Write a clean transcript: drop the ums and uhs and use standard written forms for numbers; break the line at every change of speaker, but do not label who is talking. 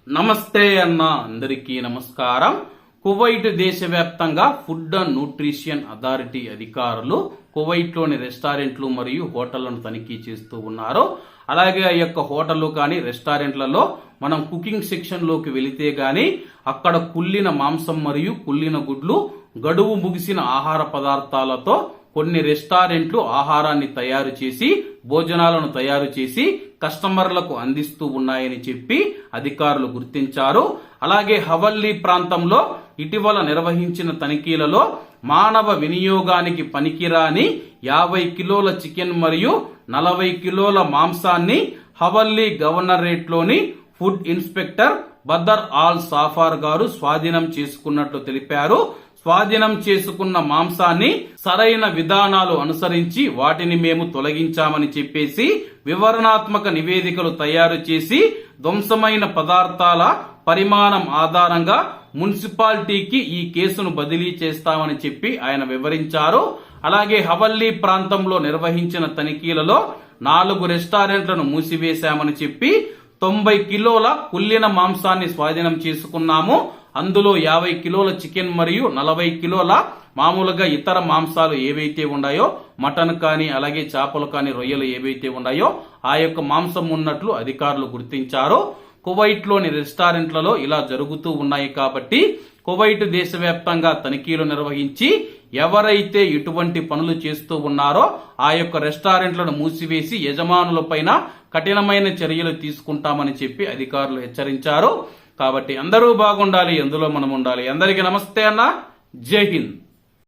నమస్తే అన్న అందరికీ నమస్కారం. కువైట్ దేశవ్యాప్తంగా ఫుడ్ అండ్ న్యూట్రిషన్ అథారిటీ అధికారులు కువైట్లోని రెస్టారెంట్లు మరియు హోటళ్లను తనిఖీ చేస్తూ ఉన్నారు. అలాగే ఆ యొక్క హోటళ్లు కానీ రెస్టారెంట్లలో మనం కుకింగ్ సెక్షన్ లోకి వెళితే గాని అక్కడ కుళ్ళిన మాంసం మరియు కుళ్ళిన గుడ్లు, గడువు ముగిసిన ఆహార పదార్థాలతో కొన్ని రెస్టారెంట్లు ఆహారాన్ని తయారు చేసి భోజనాలను తయారు చేసి కస్టమర్లకు అందిస్తూ ఉన్నాయని చెప్పి అధికారులు గుర్తించారు. అలాగే హవల్లీ ప్రాంతంలో ఇటీవల నిర్వహించిన తనిఖీలలో మానవ వినియోగానికి పనికిరాని 50 కిలోల చికెన్ మరియు 40 కిలోల మాంసాన్ని హవల్లీ గవర్నరేట్లోని food inspector Badar Al Safar గారు స్వాధీనం చేసుకున్నట్లు తెలిపారు. స్వాధీనం చేసుకున్న మాంసాన్ని సరైన విధానాలు అనుసరించి వాటిని మేము తొలగించామని చెప్పేసి వివరణాత్మక నివేదికలు తయారు చేసి ధ్వంసమైన పదార్థాల పరిమాణం ఆధారంగా మున్సిపాలిటీకి ఈ కేసును బదిలీ చేస్తామని చెప్పి ఆయన వివరించారు. అలాగే హవల్లీ ప్రాంతంలో నిర్వహించిన తనిఖీలలో 4 రెస్టారెంట్లను మూసివేశామని చెప్పి 90 కిలోల కుళ్ళిన మాంసాన్ని స్వాధీనం చేసుకున్నాము. అందులో 50 కిలోల చికెన్ మరియు 40 కిలోల మామూలుగా ఇతర మాంసాలు ఏవైతే ఉన్నాయో మటన్ కానీ అలాగే చేపలు కానీ రొయ్యలు ఏవైతే ఉన్నాయో ఆ యొక్క మాంసం ఉన్నట్లు అధికారులు గుర్తించారు. కువైట్ లోని రెస్టారెంట్లలో ఇలా జరుగుతూ ఉన్నాయి కాబట్టి కువైట్ దేశవ్యాప్తంగా తనిఖీలు నిర్వహించి ఎవరైతే ఇటువంటి పనులు చేస్తూ ఉన్నారో ఆ యొక్క రెస్టారెంట్లను మూసివేసి యజమానులపైన కఠినమైన చర్యలు తీసుకుంటామని చెప్పి అధికారులు హెచ్చరించారు. కాబట్టి అందరూ బాగుండాలి, ఎందులో మనం ఉండాలి. అందరికీ నమస్తే అన్న, జై హింద్.